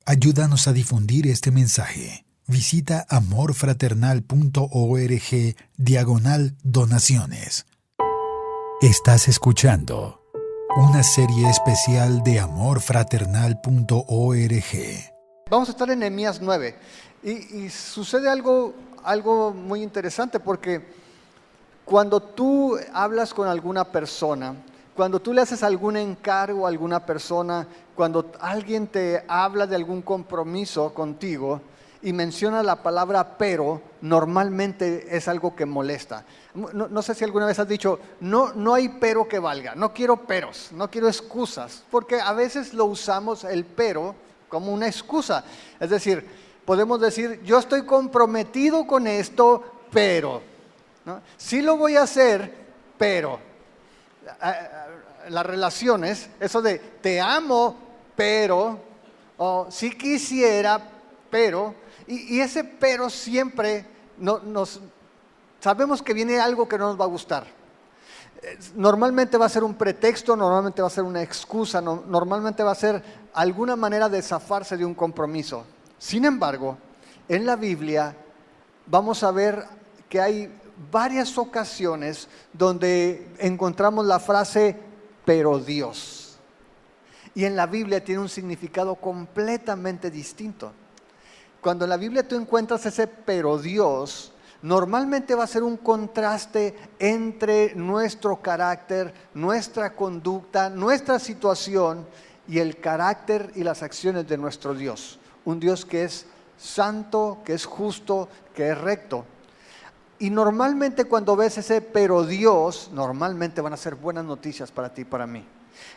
Ayúdanos a difundir este mensaje. Visita amorfraternal.org/donaciones. Estás escuchando una serie especial de amorfraternal.org. Vamos a estar en Nehemías 9 y sucede algo muy interesante, porque cuando tú hablas con alguna persona, cuando tú le haces algún encargo a alguna persona, cuando alguien te habla de algún compromiso contigo y menciona la palabra pero, normalmente es algo que molesta. No sé si alguna vez has dicho, no hay pero que valga, no quiero peros, no quiero excusas, porque a veces lo usamos el pero como una excusa. Es decir, podemos decir, yo estoy comprometido con esto, pero, ¿no? Sí lo voy a hacer, pero. Las relaciones, eso de te amo, pero, o sí quisiera, pero, y ese pero siempre sabemos que viene algo que no nos va a gustar. Normalmente va a ser un pretexto, normalmente va a ser una excusa, normalmente va a ser alguna manera de zafarse de un compromiso. Sin embargo, en la Biblia vamos a ver que hay varias ocasiones donde encontramos la frase pero Dios, y en la Biblia tiene un significado completamente distinto. Cuando en la Biblia tú encuentras ese pero Dios, normalmente va a ser un contraste entre nuestro carácter, nuestra conducta, nuestra situación y el carácter y las acciones de nuestro Dios. Un Dios que es santo, que es justo, que es recto. Y normalmente cuando ves ese pero Dios, normalmente van a ser buenas noticias para ti y para mí.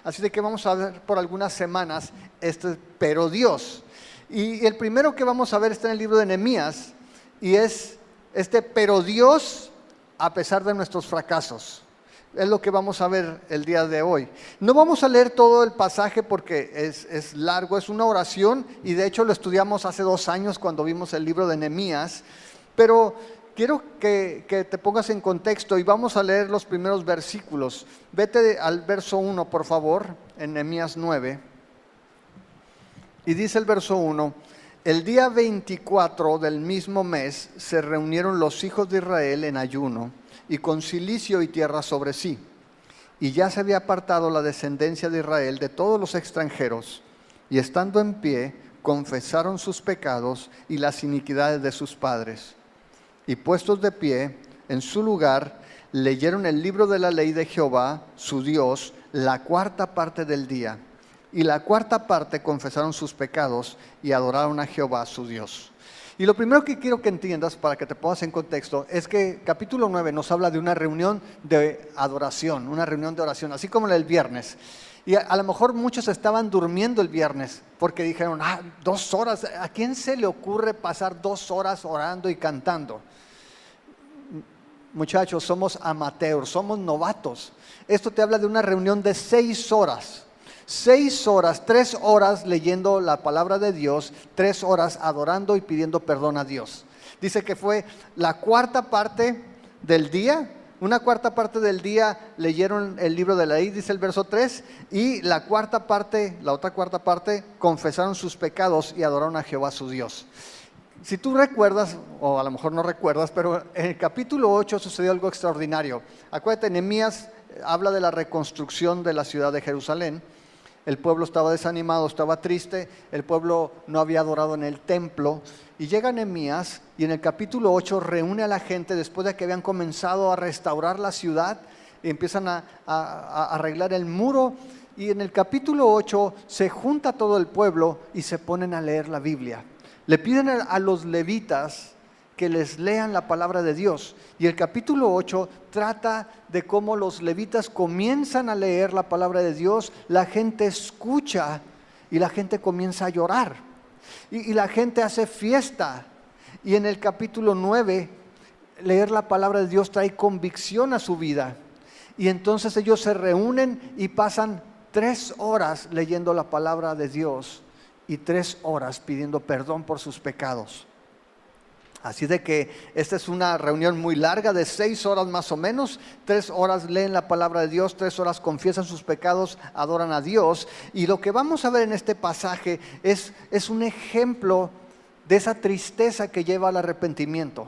Así de que vamos a ver por algunas semanas este pero Dios. Y el primero que vamos a ver está en el libro de Nehemías, y es este pero Dios a pesar de nuestros fracasos. Es lo que vamos a ver el día de hoy. No vamos a leer todo el pasaje porque es largo, es una oración, y de hecho lo estudiamos hace 2 años cuando vimos el libro de Nehemías, pero quiero que te pongas en contexto y vamos a leer los primeros versículos. Vete al verso 1, por favor, en Nehemías 9. Y dice el verso 1, el día 24 del mismo mes se reunieron los hijos de Israel en ayuno y con cilicio y tierra sobre sí. Y ya se había apartado la descendencia de Israel de todos los extranjeros, y estando en pie, confesaron sus pecados y las iniquidades de sus padres. Y puestos de pie en su lugar, leyeron el libro de la ley de Jehová, su Dios, la 4ª parte del día. Y la 4ª parte confesaron sus pecados y adoraron a Jehová, su Dios. Y lo primero que quiero que entiendas, para que te pongas en contexto, es que capítulo 9 nos habla de una reunión de adoración, una reunión de oración, así como la del viernes. Y a lo mejor muchos estaban durmiendo el viernes porque dijeron, 2 horas, ¿a quién se le ocurre pasar 2 horas orando y cantando? Muchachos, somos amateurs, somos novatos. Esto te habla de una reunión de 6 horas. 6 horas, 3 horas leyendo la palabra de Dios, 3 horas adorando y pidiendo perdón a Dios. Dice que fue la 4ª parte del día. Una 4ª parte del día leyeron el libro de la ley, dice el verso 3, y la 4ª parte, la otra 4ª parte, confesaron sus pecados y adoraron a Jehová su Dios. Si tú recuerdas, o a lo mejor no recuerdas, pero en el capítulo 8 sucedió algo extraordinario. Acuérdate, Nehemías habla de la reconstrucción de la ciudad de Jerusalén. El pueblo estaba desanimado, estaba triste, el pueblo no había adorado en el templo, y llega Nehemías y en el capítulo 8 reúne a la gente después de que habían comenzado a restaurar la ciudad y empiezan a arreglar el muro, y en el capítulo 8 se junta todo el pueblo y se ponen a leer la Biblia. Le piden a los levitas que les lean la palabra de Dios. Y el capítulo 8 trata de cómo los levitas comienzan a leer la palabra de Dios, la gente escucha y la gente comienza a llorar. Y la gente hace fiesta. Y en el capítulo 9, leer la palabra de Dios trae convicción a su vida. Y entonces ellos se reúnen y pasan 3 horas leyendo la palabra de Dios y 3 horas pidiendo perdón por sus pecados. Así de que esta es una reunión muy larga de 6 horas más o menos. 3 horas leen la palabra de Dios, 3 horas confiesan sus pecados, adoran a Dios. Y lo que vamos a ver en este pasaje es un ejemplo de esa tristeza que lleva al arrepentimiento.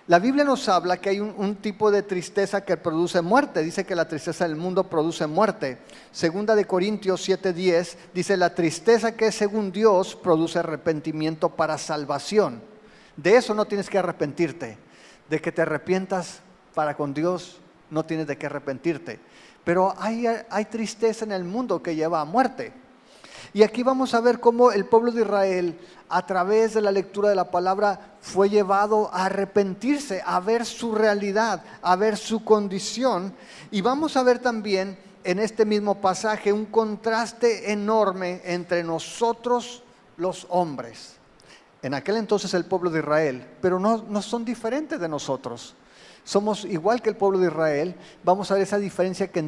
La Biblia nos habla que hay un tipo de tristeza que produce muerte. Dice que la tristeza del mundo produce muerte. Segunda de Corintios 7:10 dice: la tristeza que es según Dios produce arrepentimiento para salvación. De eso no tienes que arrepentirte. De que te arrepientas para con Dios no tienes de qué arrepentirte. Pero hay tristeza en el mundo que lleva a muerte. Y aquí vamos a ver cómo el pueblo de Israel, a través de la lectura de la palabra, fue llevado a arrepentirse, a ver su realidad, a ver su condición. Y vamos a ver también en este mismo pasaje un contraste enorme entre nosotros los hombres. En aquel entonces el pueblo de Israel, pero no son diferentes de nosotros. Somos igual que el pueblo de Israel. Vamos a ver esa diferencia que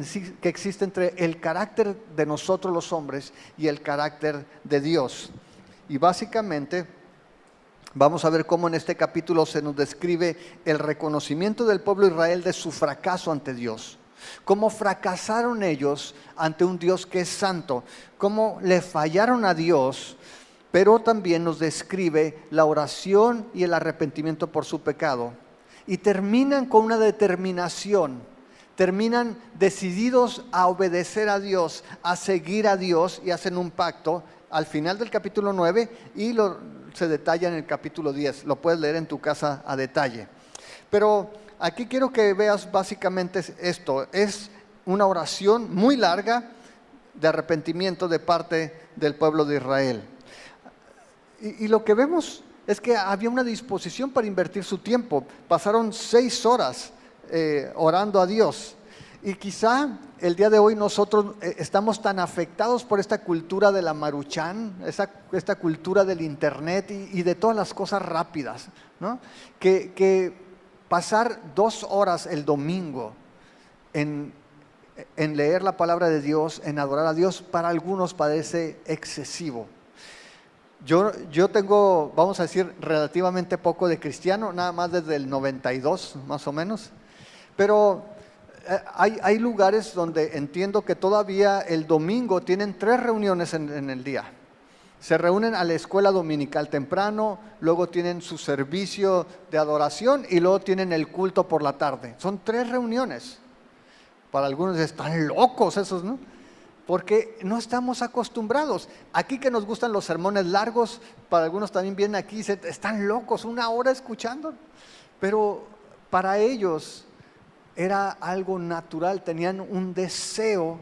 existe entre el carácter de nosotros los hombres y el carácter de Dios. Y básicamente vamos a ver cómo en este capítulo se nos describe el reconocimiento del pueblo de Israel de su fracaso ante Dios. Cómo fracasaron ellos ante un Dios que es santo. Cómo le fallaron a Dios. Pero también nos describe la oración y el arrepentimiento por su pecado. Y terminan con una determinación, terminan decididos a obedecer a Dios, a seguir a Dios, y hacen un pacto al final del capítulo 9 y se detalla en el capítulo 10. Lo puedes leer en tu casa a detalle. Pero aquí quiero que veas básicamente esto. Es una oración muy larga de arrepentimiento de parte del pueblo de Israel. Y lo que vemos es que había una disposición para invertir su tiempo. Pasaron 6 horas orando a Dios. Y quizá el día de hoy nosotros estamos tan afectados por esta cultura de la maruchan, esta cultura del internet y de todas las cosas rápidas, ¿no? Que pasar 2 horas el domingo en leer la palabra de Dios, en adorar a Dios, para algunos parece excesivo. Yo tengo, vamos a decir, relativamente poco de cristiano, nada más desde el 92 más o menos, pero hay lugares donde entiendo que todavía el domingo tienen 3 reuniones en el día. Se reúnen a la escuela dominical temprano, luego tienen su servicio de adoración y luego tienen el culto por la tarde. Son 3 reuniones. Para algunos están locos esos, ¿no? Porque no estamos acostumbrados. Aquí que nos gustan los sermones largos, para algunos también vienen aquí y dicen, están locos, 1 hora escuchando. Pero para ellos era algo natural, tenían un deseo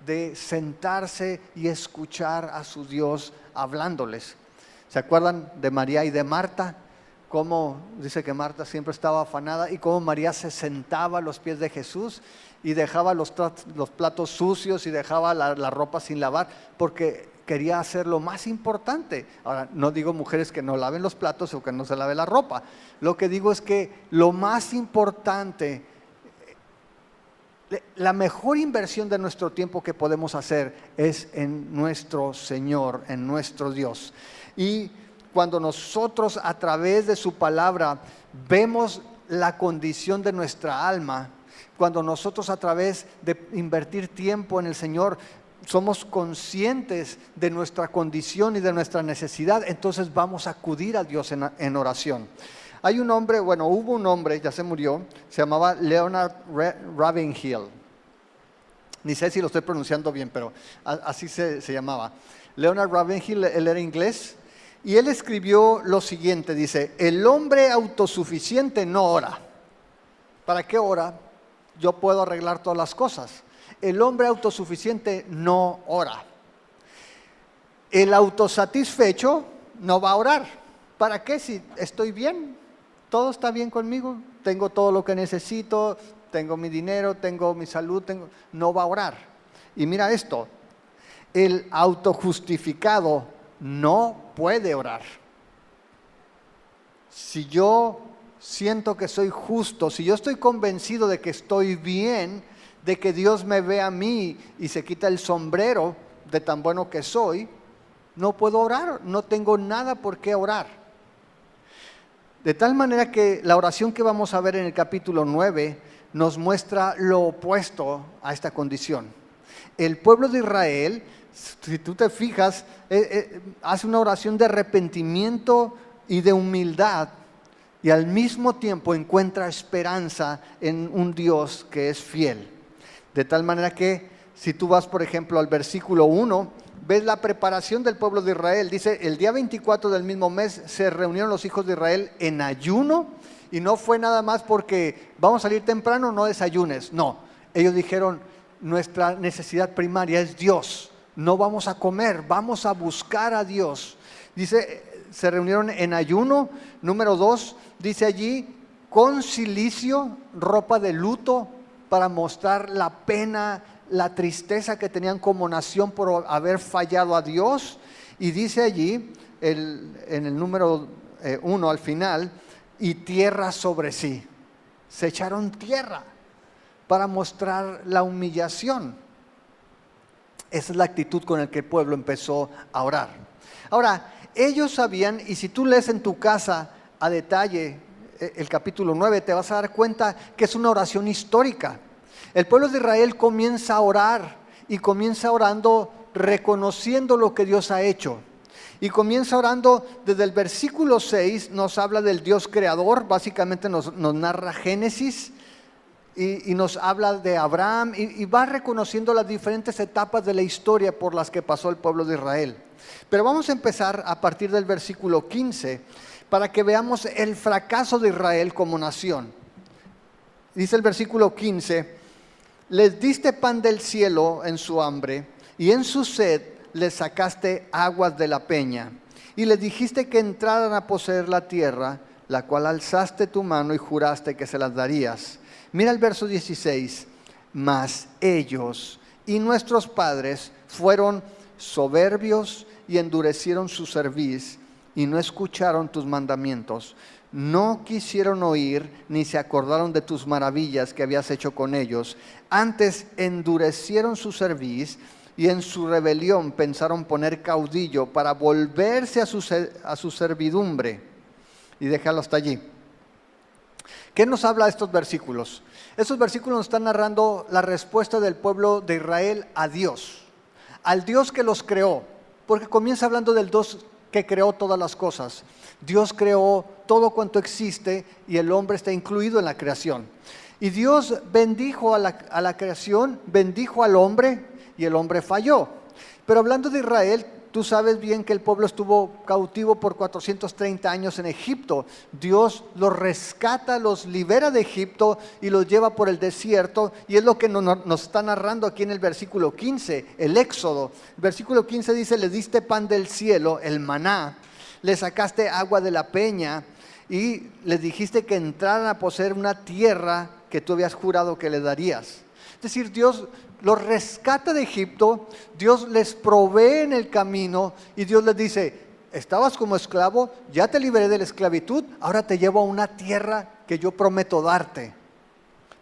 de sentarse y escuchar a su Dios hablándoles. ¿Se acuerdan de María y de Marta? Cómo dice que Marta siempre estaba afanada y cómo María se sentaba a los pies de Jesús y dejaba los platos sucios y dejaba la ropa sin lavar porque quería hacer lo más importante. Ahora, no digo mujeres que no laven los platos o que no se lave la ropa. Lo que digo es que lo más importante, la mejor inversión de nuestro tiempo que podemos hacer es en nuestro Señor, en nuestro Dios. Y cuando nosotros a través de su palabra vemos la condición de nuestra alma, cuando nosotros a través de invertir tiempo en el Señor somos conscientes de nuestra condición y de nuestra necesidad, entonces vamos a acudir a Dios en oración. Hay un hombre, hubo un hombre, ya se murió, se llamaba Leonard Ravenhill. Ni sé si lo estoy pronunciando bien, pero así se llamaba. Leonard Ravenhill, él era inglés, y él escribió lo siguiente, dice: el hombre autosuficiente no ora. ¿Para qué ora? Yo puedo arreglar todas las cosas. El hombre autosuficiente no ora. El autosatisfecho no va a orar. ¿Para qué? Si estoy bien, todo está bien conmigo, tengo todo lo que necesito, tengo mi dinero, tengo mi salud, no va a orar. Y mira esto, el autojustificado no puede orar. Si yo siento que soy justo, si yo estoy convencido de que estoy bien, de que Dios me ve a mí y se quita el sombrero de tan bueno que soy, no puedo orar, no tengo nada por qué orar. De tal manera que la oración que vamos a ver en el capítulo 9 nos muestra lo opuesto a esta condición. El pueblo de Israel, si tú te fijas, hace una oración de arrepentimiento y de humildad, y al mismo tiempo encuentra esperanza en un Dios que es fiel. De tal manera que si tú vas, por ejemplo, al versículo 1, ves la preparación del pueblo de Israel. Dice, el día 24 del mismo mes se reunieron los hijos de Israel en ayuno, y no fue nada más porque vamos a salir temprano, no desayunes. No, ellos dijeron, nuestra necesidad primaria es Dios. No vamos a comer, vamos a buscar a Dios. Dice, se reunieron en ayuno. Número 2, dice allí, con cilicio, ropa de luto, para mostrar la pena, la tristeza que tenían como nación por haber fallado a Dios. Y dice allí, en el número 1 al final, y tierra sobre sí. Se echaron tierra para mostrar la humillación. Esa es la actitud con la que el pueblo empezó a orar. Ahora, ellos sabían, y si tú lees en tu casa a detalle el capítulo 9, te vas a dar cuenta que es una oración histórica. El pueblo de Israel comienza a orar, y comienza orando reconociendo lo que Dios ha hecho. Y comienza orando desde el versículo 6, nos habla del Dios creador, básicamente nos narra Génesis, y nos habla de Abraham, y va reconociendo las diferentes etapas de la historia por las que pasó el pueblo de Israel. Pero vamos a empezar a partir del versículo 15, para que veamos el fracaso de Israel como nación. Dice el versículo 15, les diste pan del cielo en su hambre, y en su sed les sacaste aguas de la peña, y les dijiste que entraran a poseer la tierra, la cual alzaste tu mano y juraste que se las darías. Mira el verso 16, mas ellos y nuestros padres fueron soberbios y endurecieron su cerviz y no escucharon tus mandamientos. No quisieron oír ni se acordaron de tus maravillas que habías hecho con ellos. Antes endurecieron su cerviz y en su rebelión pensaron poner caudillo para volverse a su servidumbre. Y déjalo hasta allí. ¿Qué nos habla de estos versículos? Estos versículos nos están narrando la respuesta del pueblo de Israel a Dios, al Dios que los creó, porque comienza hablando del Dios que creó todas las cosas. Dios creó todo cuanto existe y el hombre está incluido en la creación. Y Dios bendijo a la creación, bendijo al hombre y el hombre falló. Pero hablando de Israel, tú sabes bien que el pueblo estuvo cautivo por 430 años en Egipto. Dios los rescata, los libera de Egipto y los lleva por el desierto. Y es lo que nos está narrando aquí en el versículo 15, el Éxodo. El versículo 15 dice, le diste pan del cielo, el maná, le sacaste agua de la peña y les dijiste que entraran a poseer una tierra que tú habías jurado que le darías. Es decir, Dios los rescata de Egipto, Dios les provee en el camino y Dios les dice, estabas como esclavo, ya te liberé de la esclavitud, ahora te llevo a una tierra que yo prometo darte.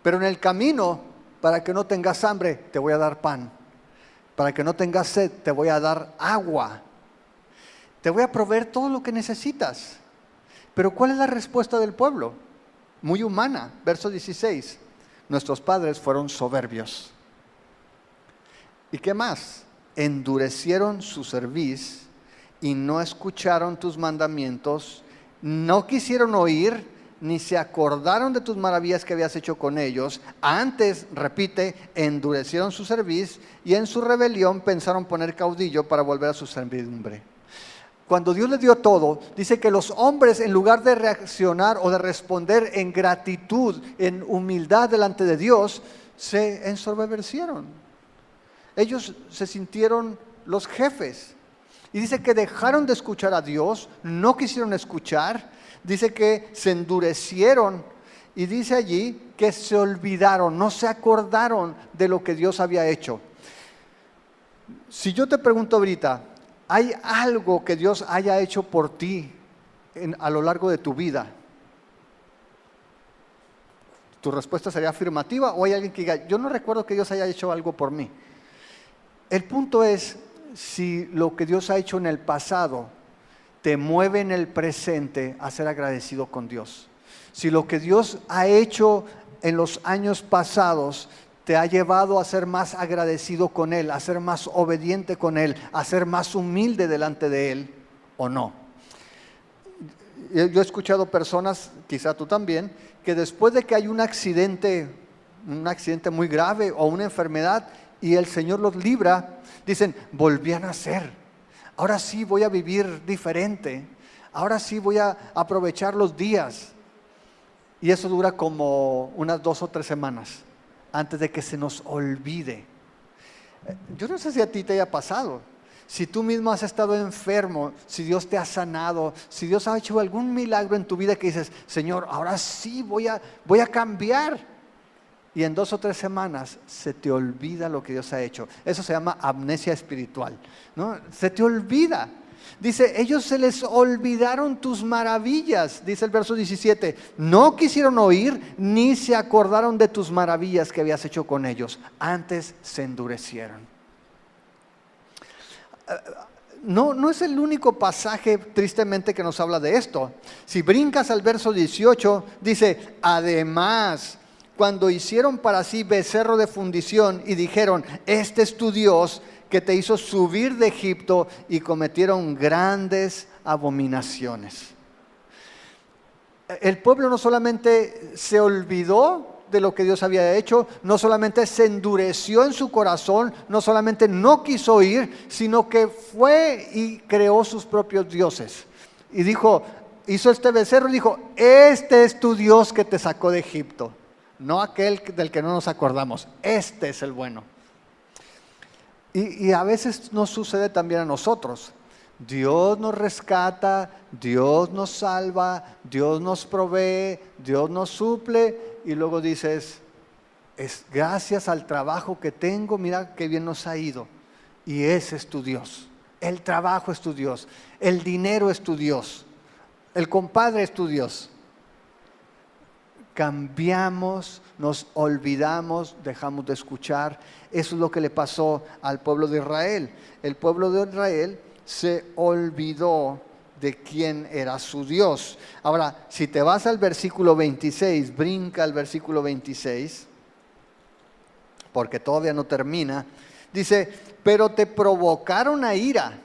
Pero en el camino, para que no tengas hambre, te voy a dar pan. Para que no tengas sed, te voy a dar agua. Te voy a proveer todo lo que necesitas. Pero ¿cuál es la respuesta del pueblo? Muy humana, verso 16. Nuestros padres fueron soberbios. ¿Y qué más? Endurecieron su cerviz y no escucharon tus mandamientos, no quisieron oír, ni se acordaron de tus maravillas que habías hecho con ellos. Antes, repite, endurecieron su cerviz y en su rebelión pensaron poner caudillo para volver a su servidumbre. Cuando Dios les dio todo, dice que los hombres, en lugar de reaccionar o de responder en gratitud, en humildad delante de Dios, se ensoberbecieron. Ellos se sintieron los jefes. Y dice que dejaron de escuchar a Dios, no quisieron escuchar. Dice que se endurecieron. Y dice allí que se olvidaron, no se acordaron de lo que Dios había hecho. Si yo te pregunto ahorita, ¿hay algo que Dios haya hecho por ti a lo largo de tu vida? ¿Tu respuesta sería afirmativa o hay alguien que diga, yo no recuerdo que Dios haya hecho algo por mí? El punto es si lo que Dios ha hecho en el pasado te mueve en el presente a ser agradecido con Dios. Si lo que Dios ha hecho en los años pasados te ha llevado a ser más agradecido con Él, a ser más obediente con Él, a ser más humilde delante de Él, o no. Yo he escuchado personas, quizá tú también, que después de que hay un accidente muy grave o una enfermedad y el Señor los libra, dicen, volví a nacer, ahora sí voy a vivir diferente, ahora sí voy a aprovechar los días. Y eso dura como unas 2 o 3 semanas antes de que se nos olvide. Yo no sé si a ti te haya pasado. Si tú mismo has estado enfermo, si Dios te ha sanado, si Dios ha hecho algún milagro en tu vida que dices, Señor, ahora sí voy a cambiar. Y en 2 o 3 semanas se te olvida lo que Dios ha hecho. Eso se llama amnesia espiritual, ¿no? Se te olvida. Dice, ellos se les olvidaron tus maravillas, dice el verso 17. No quisieron oír ni se acordaron de tus maravillas que habías hecho con ellos. Antes se endurecieron. No es el único pasaje tristemente que nos habla de esto. Si brincas al verso 18, dice, además, cuando hicieron para sí becerro de fundición y dijeron, este es tu Dios que te hizo subir de Egipto, y cometieron grandes abominaciones. El pueblo no solamente se olvidó de lo que Dios había hecho, no solamente se endureció en su corazón, no solamente no quiso oír, sino que fue y creó sus propios dioses. Y dijo, hizo este becerro y dijo, este es tu Dios que te sacó de Egipto, no aquel del que no nos acordamos, este es el bueno. Y a veces nos sucede también a nosotros. Dios nos rescata, Dios nos salva, Dios nos provee, Dios nos suple, y luego dices, es gracias al trabajo que tengo, mira qué bien nos ha ido. Y ese es tu Dios. El trabajo es tu Dios, el dinero es tu Dios, el compadre es tu Dios. Cambiamos, nos olvidamos, dejamos de escuchar. Eso es lo que le pasó al pueblo de Israel. El pueblo de Israel se olvidó de quién era su Dios. Ahora, si te vas al versículo 26, brinca al versículo 26, porque todavía no termina. Dice, pero te provocaron a ira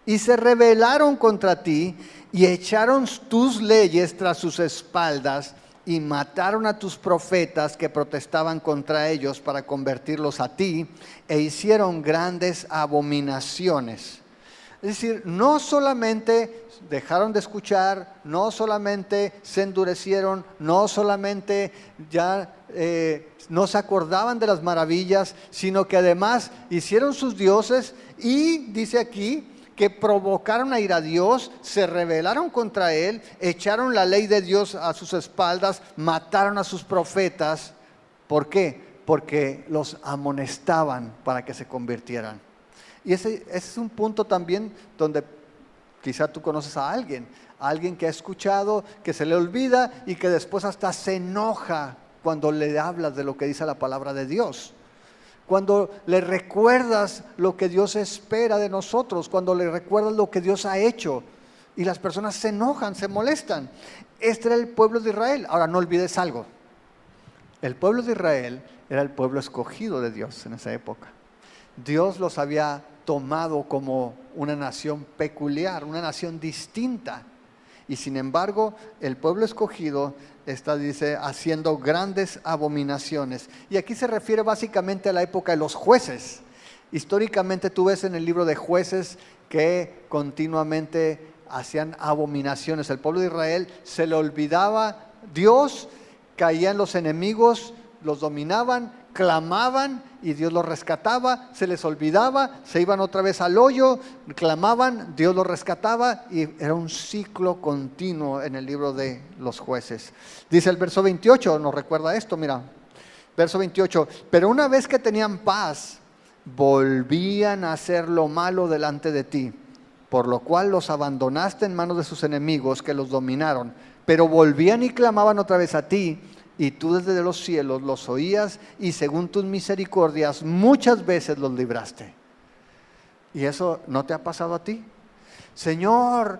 y se rebelaron contra ti y echaron tus leyes tras sus espaldas y mataron a tus profetas que protestaban contra ellos para convertirlos a ti, e hicieron grandes abominaciones. Es decir, no solamente dejaron de escuchar, no solamente se endurecieron, no solamente ya no se acordaban de las maravillas, sino que además hicieron sus dioses y dice aquí que provocaron a ir a Dios, se rebelaron contra Él, echaron la ley de Dios a sus espaldas, mataron a sus profetas. ¿Por qué? Porque los amonestaban para que se convirtieran. Y ese es un punto también donde quizá tú conoces a alguien que ha escuchado, que se le olvida y que después hasta se enoja cuando le hablas de lo que dice la palabra de Dios. Cuando le recuerdas lo que Dios espera de nosotros, cuando le recuerdas lo que Dios ha hecho, y las personas se enojan, se molestan. Este era el pueblo de Israel. Ahora no olvides algo, el pueblo de Israel era el pueblo escogido de Dios en esa época. Dios los había tomado como una nación peculiar, una nación distinta, y sin embargo el pueblo escogido dice, haciendo grandes abominaciones. Y aquí se refiere básicamente a la época de los jueces. Históricamente tú ves en el libro de Jueces que continuamente hacían abominaciones. El pueblo de Israel se le olvidaba Dios, caían los enemigos, los dominaban, clamaban y Dios los rescataba, se les olvidaba, se iban otra vez al hoyo, clamaban, Dios los rescataba, y era un ciclo continuo en el libro de los jueces. Dice el verso 28, nos recuerda esto, mira, verso 28, pero una vez que tenían paz, volvían a hacer lo malo delante de ti, por lo cual los abandonaste en manos de sus enemigos que los dominaron, pero volvían y clamaban otra vez a ti, y tú desde los cielos los oías, y según tus misericordias muchas veces los libraste. ¿Y eso no te ha pasado a ti? Señor,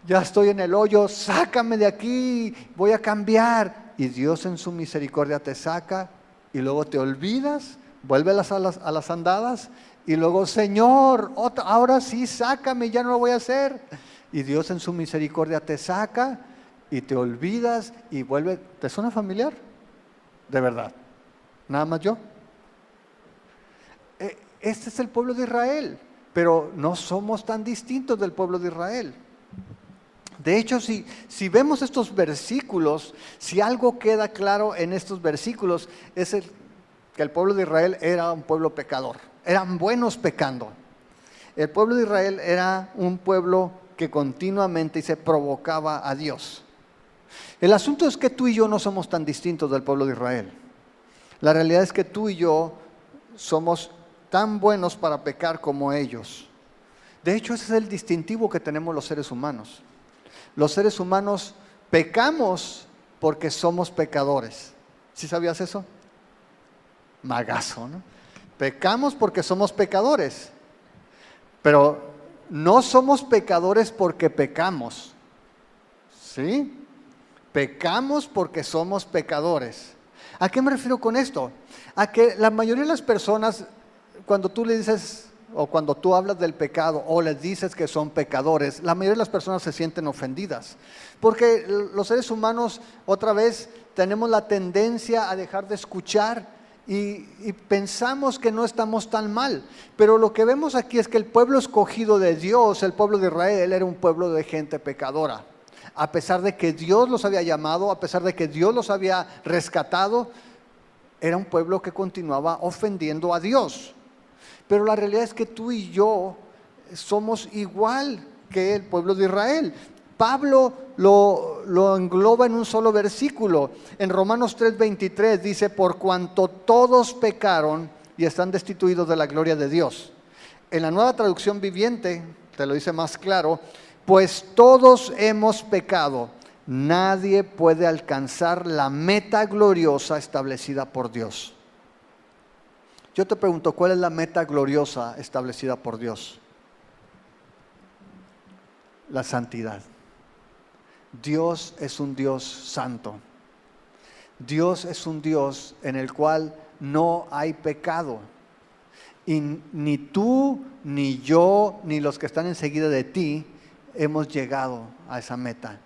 ya estoy en el hoyo, sácame de aquí, voy a cambiar. Y Dios en su misericordia te saca y luego te olvidas, vuelve a las andadas y luego, Señor, ahora sí, sácame, ya no lo voy a hacer. Y Dios en su misericordia te saca y te olvidas y vuelve. ¿Te suena familiar? De verdad. ¿Nada más yo? Este es el pueblo de Israel, pero no somos tan distintos del pueblo de Israel. De hecho, si vemos estos versículos, si algo queda claro en estos versículos, es que el pueblo de Israel era un pueblo pecador. Eran buenos pecando. El pueblo de Israel era un pueblo que continuamente se provocaba a Dios. El asunto es que tú y yo no somos tan distintos del pueblo de Israel. La realidad es que tú y yo somos tan buenos para pecar como ellos. De hecho, ese es el distintivo que tenemos los seres humanos. Los seres humanos pecamos porque somos pecadores. ¿Sí sabías eso? Magazo, ¿no? Pecamos porque somos pecadores, pero no somos pecadores porque pecamos. ¿Sí? Pecamos porque somos pecadores. ¿A qué me refiero con esto? A que la mayoría de las personas, cuando tú le dices, o cuando tú hablas del pecado, o les dices que son pecadores, la mayoría de las personas se sienten ofendidas. Porque los seres humanos, otra vez, tenemos la tendencia a dejar de escuchar y pensamos que no estamos tan mal. Pero lo que vemos aquí es que el pueblo escogido de Dios, el pueblo de Israel, era un pueblo de gente pecadora. A pesar de que Dios los había llamado, a pesar de que Dios los había rescatado, era un pueblo que continuaba ofendiendo a Dios. Pero la realidad es que tú y yo somos igual que el pueblo de Israel. Pablo lo engloba en un solo versículo. En Romanos 3:23 dice, por cuanto todos pecaron y están destituidos de la gloria de Dios. En la Nueva Traducción Viviente, te lo dice más claro, pues todos hemos pecado, nadie puede alcanzar la meta gloriosa establecida por Dios. Yo te pregunto, ¿cuál es la meta gloriosa establecida por Dios? La santidad. Dios es un Dios santo. Dios es un Dios en el cual no hay pecado. Y ni tú, ni yo, ni los que están enseguida de ti hemos llegado a esa meta.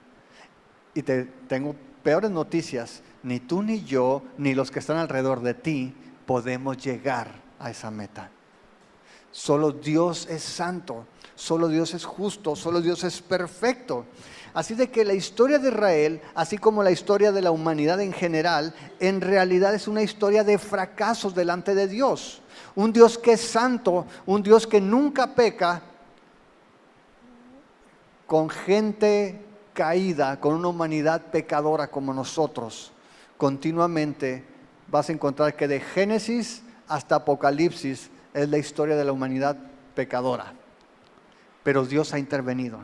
Y te tengo peores noticias. Ni tú, ni yo, ni los que están alrededor de ti podemos llegar a esa meta. Solo Dios es santo, solo Dios es justo, solo Dios es perfecto. Así de que la historia de Israel, así como la historia de la humanidad en general, en realidad es una historia de fracasos delante de Dios. Un Dios que es santo, un Dios que nunca peca, con gente caída, con una humanidad pecadora como nosotros. Continuamente vas a encontrar que de Génesis hasta Apocalipsis es la historia de la humanidad pecadora. Pero Dios ha intervenido.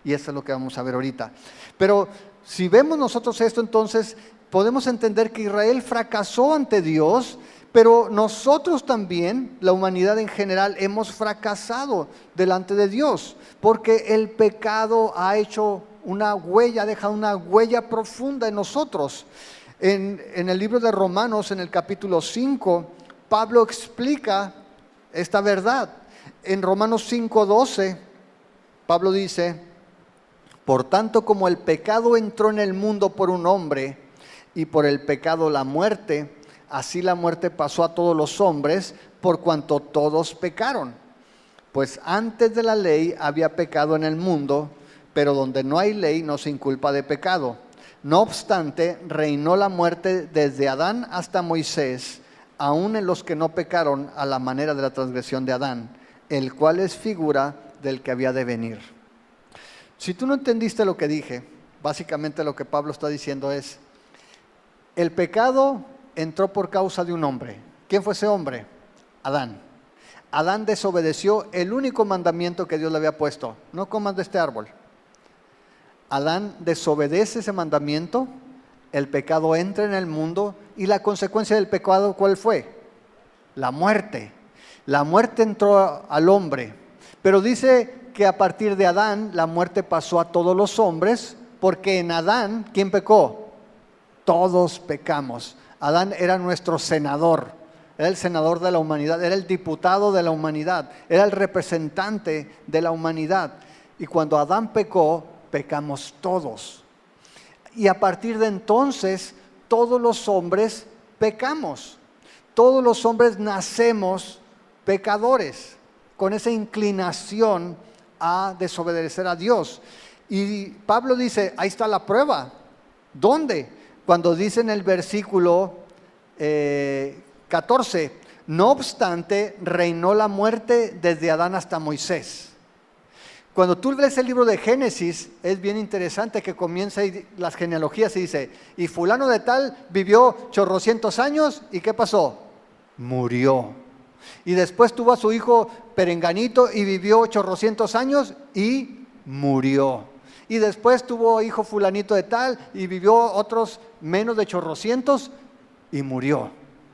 Y eso es lo que vamos a ver ahorita. Pero si vemos nosotros esto, entonces podemos entender que Israel fracasó ante Dios, pero nosotros también, la humanidad en general, hemos fracasado delante de Dios. Porque el pecado ha hecho una huella, ha dejado una huella profunda en nosotros. En el libro de Romanos, en el capítulo 5, Pablo explica esta verdad. En Romanos 5:12, Pablo dice, por tanto como el pecado entró en el mundo por un hombre y por el pecado la muerte, así la muerte pasó a todos los hombres por cuanto todos pecaron. Pues antes de la ley había pecado en el mundo, pero donde no hay ley no se inculpa de pecado. No obstante, reinó la muerte desde Adán hasta Moisés, aun en los que no pecaron a la manera de la transgresión de Adán, el cual es figura del que había de venir. Si tú no entendiste lo que dije, básicamente lo que Pablo está diciendo es, el pecado entró por causa de un hombre. ¿Quién fue ese hombre? Adán. Adán desobedeció el único mandamiento que Dios le había puesto, no comas de este árbol. Adán desobedece ese mandamiento, el pecado entra en el mundo y la consecuencia del pecado, ¿cuál fue? La muerte. La muerte entró al hombre, pero dice que a partir de Adán la muerte pasó a todos los hombres, porque en Adán, ¿quién pecó? Todos pecamos. Adán era nuestro senador, era el senador de la humanidad, era el diputado de la humanidad, era el representante de la humanidad. Y cuando Adán pecó, pecamos todos. Y a partir de entonces, todos los hombres pecamos. Todos los hombres nacemos pecadores, con esa inclinación a desobedecer a Dios. Y Pablo dice, ahí está la prueba. ¿Dónde? Cuando dice en el versículo 14, no obstante, reinó la muerte desde Adán hasta Moisés. Cuando tú lees el libro de Génesis, es bien interesante que comienza las genealogías y dice, y fulano de tal vivió chorrocientos años, ¿y qué pasó? Murió. Y después tuvo a su hijo Perenganito y vivió chorrocientos años y murió. Y después tuvo hijo fulanito de tal y vivió otros menos de chorrocientos y murió.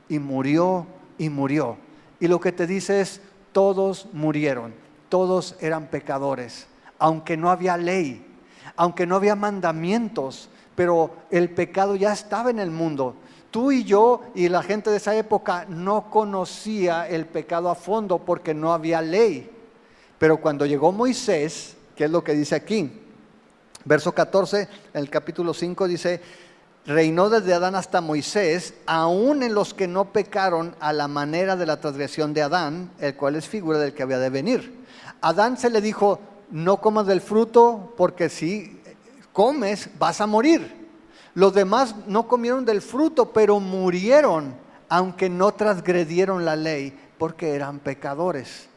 Y murió y murió. Y lo que te dice es, todos murieron. Todos eran pecadores, aunque no había ley, aunque no había mandamientos, pero el pecado ya estaba en el mundo. Tú y yo y la gente de esa época no conocía el pecado a fondo porque no había ley. Pero cuando llegó Moisés, ¿qué es lo que dice aquí? Verso 14, en el capítulo 5 dice, reinó desde Adán hasta Moisés, aun en los que no pecaron a la manera de la transgresión de Adán, el cual es figura del que había de venir. Adán se le dijo, no comas del fruto, porque si comes vas a morir. Los demás no comieron del fruto, pero murieron, aunque no transgredieron la ley, porque eran pecadores.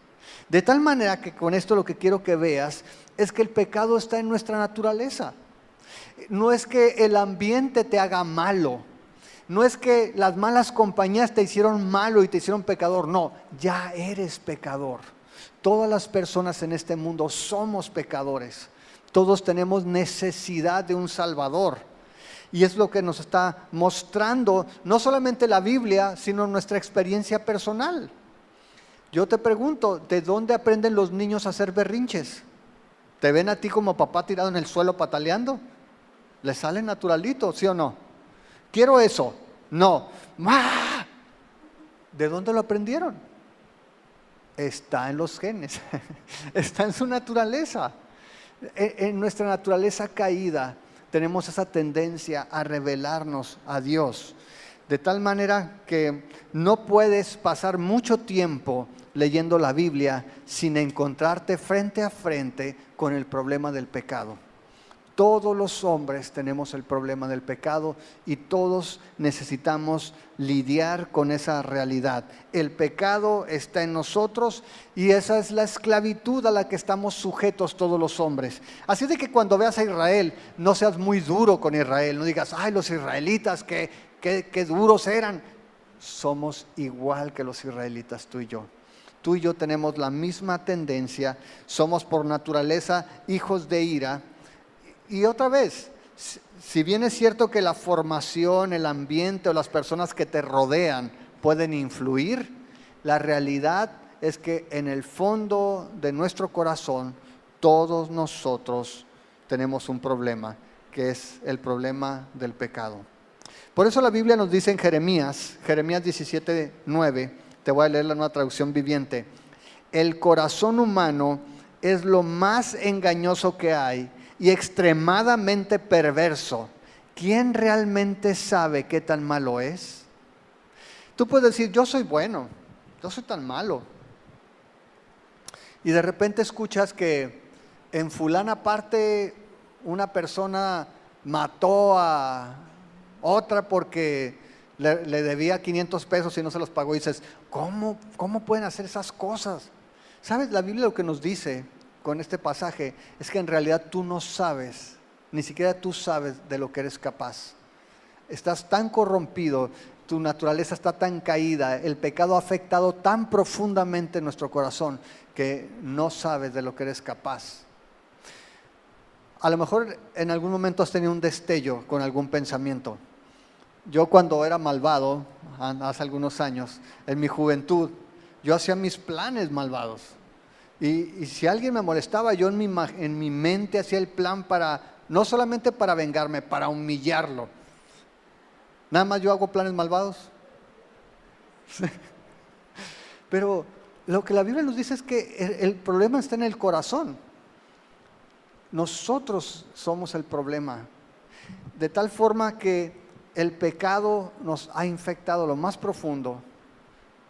De tal manera que con esto lo que quiero que veas es que el pecado está en nuestra naturaleza. No es que el ambiente te haga malo, no es que las malas compañías te hicieron malo y te hicieron pecador, no, ya eres pecador. Todas las personas en este mundo somos pecadores. Todos tenemos necesidad de un Salvador. Y es lo que nos está mostrando no solamente la Biblia, sino nuestra experiencia personal. Yo te pregunto, ¿de dónde aprenden los niños a hacer berrinches? ¿Te ven a ti como papá tirado en el suelo pataleando? ¿Les sale naturalito, sí o no? Quiero eso. No. ¡Ah! ¿De dónde lo aprendieron? Está en los genes, está en su naturaleza. En nuestra naturaleza caída tenemos esa tendencia a rebelarnos a Dios, de tal manera que no puedes pasar mucho tiempo leyendo la Biblia sin encontrarte frente a frente con el problema del pecado. Todos los hombres tenemos el problema del pecado y todos necesitamos lidiar con esa realidad. El pecado está en nosotros y esa es la esclavitud a la que estamos sujetos todos los hombres. Así de que cuando veas a Israel, no seas muy duro con Israel, no digas, ay, los israelitas, qué duros eran. Somos igual que los israelitas, tú y yo. Tú y yo tenemos la misma tendencia, somos por naturaleza hijos de ira. Y otra vez, si bien es cierto que la formación, el ambiente o las personas que te rodean pueden influir, la realidad es que en el fondo de nuestro corazón todos nosotros tenemos un problema, que es el problema del pecado. Por eso la Biblia nos dice en Jeremías 17:9, te voy a leer la nueva traducción viviente, el corazón humano es lo más engañoso que hay y extremadamente perverso. ¿Quién realmente sabe qué tan malo es? Tú puedes decir, yo soy bueno, yo soy tan malo. Y de repente escuchas que en fulana parte una persona mató a otra porque le debía 500 pesos y no se los pagó. Y dices, ¿cómo pueden hacer esas cosas? ¿Sabes? La Biblia lo que nos dice con este pasaje es que en realidad tú no sabes, ni siquiera tú sabes de lo que eres capaz. Estás tan corrompido, tu naturaleza está tan caída, el pecado ha afectado tan profundamente nuestro corazón que no sabes de lo que eres capaz. A lo mejor en algún momento has tenido un destello con algún pensamiento. Yo cuando era malvado, hace algunos años, en mi juventud, yo hacía mis planes malvados. Y si alguien me molestaba, yo en mi mente hacía el plan para, no solamente para vengarme, para humillarlo. Nada más yo hago planes malvados. Pero lo que la Biblia nos dice es que el problema está en el corazón. Nosotros somos el problema. De tal forma que el pecado nos ha infectado lo más profundo.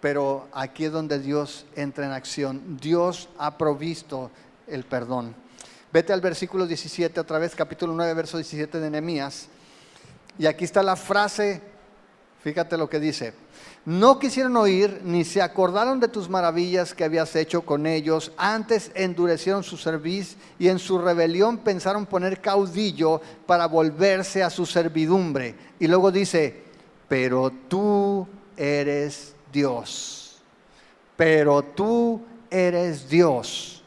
Pero aquí es donde Dios entra en acción. Dios ha provisto el perdón. Vete al versículo 17, otra vez, capítulo 9, verso 17 de Nehemías. Y aquí está la frase, fíjate lo que dice. No quisieron oír, ni se acordaron de tus maravillas que habías hecho con ellos. Antes endurecieron su cerviz y en su rebelión pensaron poner caudillo para volverse a su servidumbre. Y luego dice, pero tú eres Dios, pero tú eres Dios.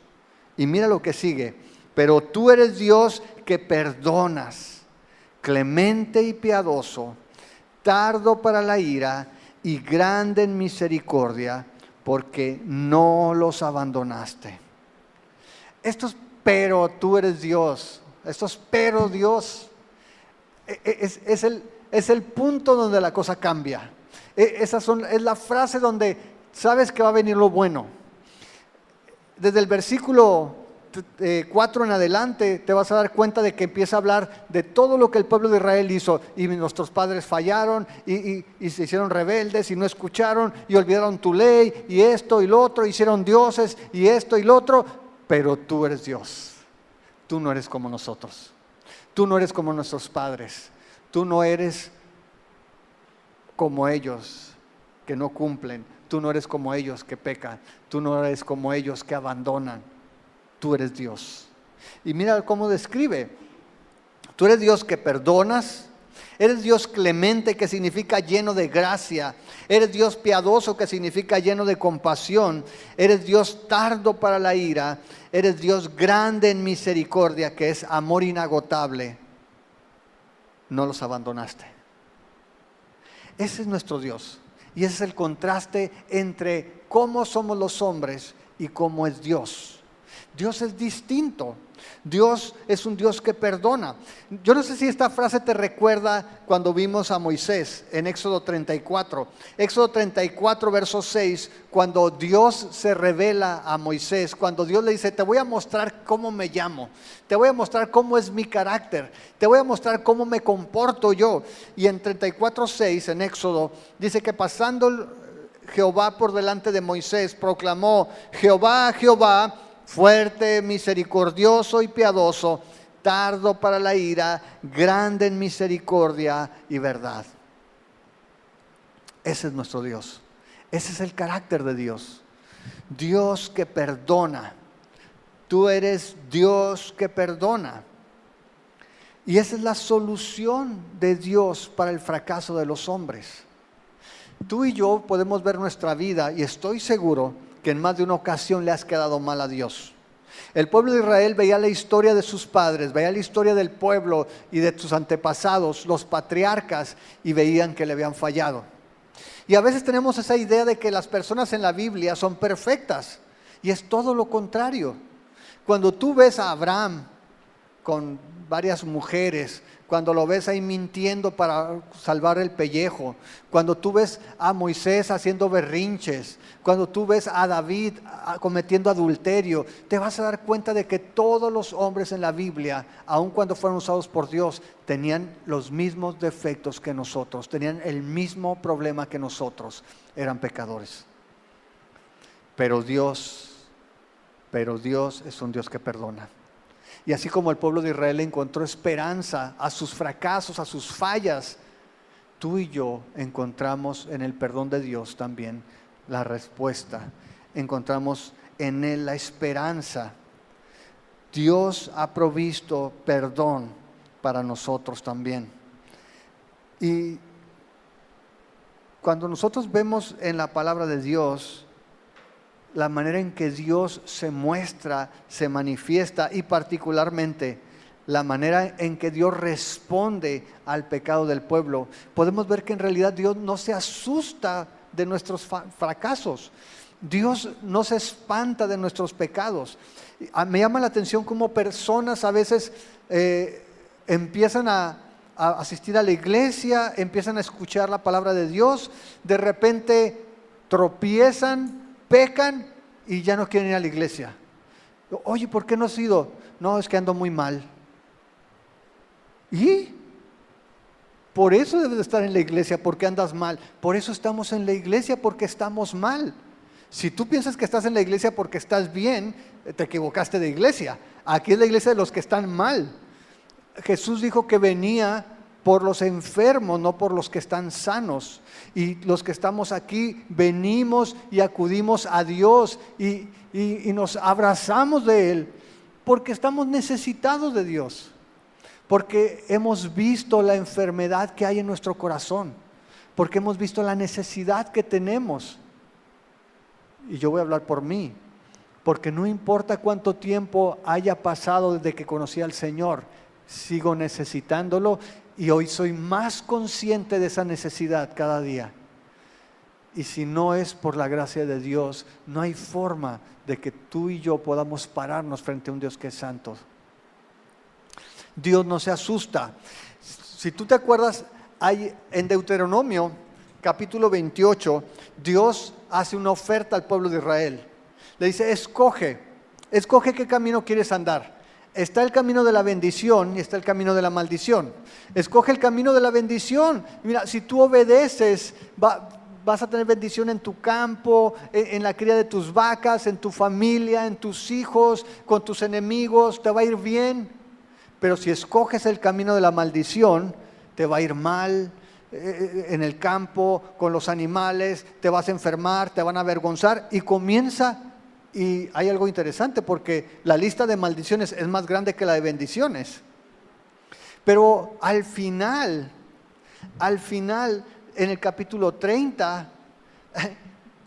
Y mira lo que sigue, pero tú eres Dios que perdonas, clemente y piadoso, tardo para la ira y grande en misericordia, porque no los abandonaste. Estos pero tú eres Dios, estos pero Dios, es el punto donde la cosa cambia. Es la frase donde sabes que va a venir lo bueno. Desde el versículo 4 en adelante te vas a dar cuenta de que empieza a hablar de todo lo que el pueblo de Israel hizo. Y nuestros padres fallaron y se hicieron rebeldes y no escucharon y olvidaron tu ley y esto y lo otro, hicieron dioses y esto y lo otro. Pero tú eres Dios. Tú no eres como nosotros. Tú no eres como nuestros padres. Tú no eres como ellos que no cumplen. Tú no eres como ellos que pecan. Tú no eres como ellos que abandonan. Tú eres Dios. Y mira cómo describe. Tú eres Dios que perdonas. Eres Dios clemente, que significa lleno de gracia. Eres Dios piadoso, que significa lleno de compasión. Eres Dios tardo para la ira. Eres Dios grande en misericordia, que es amor inagotable. No los abandonaste. Ese es nuestro Dios. Y ese es el contraste entre cómo somos los hombres y cómo es Dios. Dios es distinto. Dios es un Dios que perdona. Yo no sé si esta frase te recuerda cuando vimos a Moisés en Éxodo 34. Éxodo 34, verso 6, cuando Dios se revela a Moisés, cuando Dios le dice, te voy a mostrar cómo me llamo, te voy a mostrar cómo es mi carácter, te voy a mostrar cómo me comporto yo. Y en 34:6 en Éxodo dice que pasando Jehová por delante de Moisés, proclamó, Jehová, Jehová, fuerte, misericordioso y piadoso, tardo para la ira, grande en misericordia y verdad. Ese es nuestro Dios. Ese es el carácter de Dios. Dios que perdona. Tú eres Dios que perdona. Y esa es la solución de Dios para el fracaso de los hombres. Tú y yo podemos ver nuestra vida y estoy seguro que en más de una ocasión le has quedado mal a Dios. El pueblo de Israel veía la historia de sus padres, veía la historia del pueblo y de sus antepasados, los patriarcas, y veían que le habían fallado. Y a veces tenemos esa idea de que las personas en la Biblia son perfectas, y es todo lo contrario. Cuando tú ves a Abraham con varias mujeres, cuando lo ves ahí mintiendo para salvar el pellejo, cuando tú ves a Moisés haciendo berrinches, cuando tú ves a David cometiendo adulterio, te vas a dar cuenta de que todos los hombres en la Biblia, aun cuando fueron usados por Dios, tenían los mismos defectos que nosotros, tenían el mismo problema que nosotros, eran pecadores. Pero Dios es un Dios que perdona. Y así como el pueblo de Israel encontró esperanza a sus fracasos, a sus fallas, tú y yo encontramos en el perdón de Dios también la respuesta. Encontramos en Él la esperanza. Dios ha provisto perdón para nosotros también. Y cuando nosotros vemos en la palabra de Dios la manera en que Dios se muestra, se manifiesta, y particularmente la manera en que Dios responde al pecado del pueblo, podemos ver que en realidad Dios no se asusta de nuestros fracasos. Dios no se espanta de nuestros pecados. Me llama la atención cómo personas a veces empiezan a asistir a la iglesia, empiezan a escuchar la palabra de Dios, de repente tropiezan, pecan y ya no quieren ir a la iglesia. Oye, ¿por qué no has ido? No, es que ando muy mal. ¿Y? Por eso debes de estar en la iglesia, porque andas mal. Por eso estamos en la iglesia, porque estamos mal. Si tú piensas que estás en la iglesia porque estás bien, te equivocaste de iglesia. Aquí es la iglesia de los que están mal. Jesús dijo que venía por los enfermos, no por los que están sanos. Y los que estamos aquí venimos y acudimos a Dios y nos abrazamos de Él porque estamos necesitados de Dios. Porque hemos visto la enfermedad que hay en nuestro corazón, porque hemos visto la necesidad que tenemos. Y yo voy a hablar por mí, porque no importa cuánto tiempo haya pasado desde que conocí al Señor, sigo necesitándolo y hoy soy más consciente de esa necesidad cada día. Y si no es por la gracia de Dios, no hay forma de que tú y yo podamos pararnos frente a un Dios que es santo. Dios no se asusta. Si tú te acuerdas, hay en Deuteronomio capítulo 28, Dios hace una oferta al pueblo de Israel. Le dice, escoge qué camino quieres andar. Está el camino de la bendición y está el camino de la maldición. Escoge el camino de la bendición. Mira, si tú obedeces, vas a tener bendición en tu campo, en la cría de tus vacas, en tu familia, en tus hijos, con tus enemigos, te va a ir bien. Pero si escoges el camino de la maldición, te va a ir mal en el campo, con los animales, te vas a enfermar, te van a avergonzar y comienza. Y hay algo interesante porque la lista de maldiciones es más grande que la de bendiciones. Pero al final, en el capítulo 30,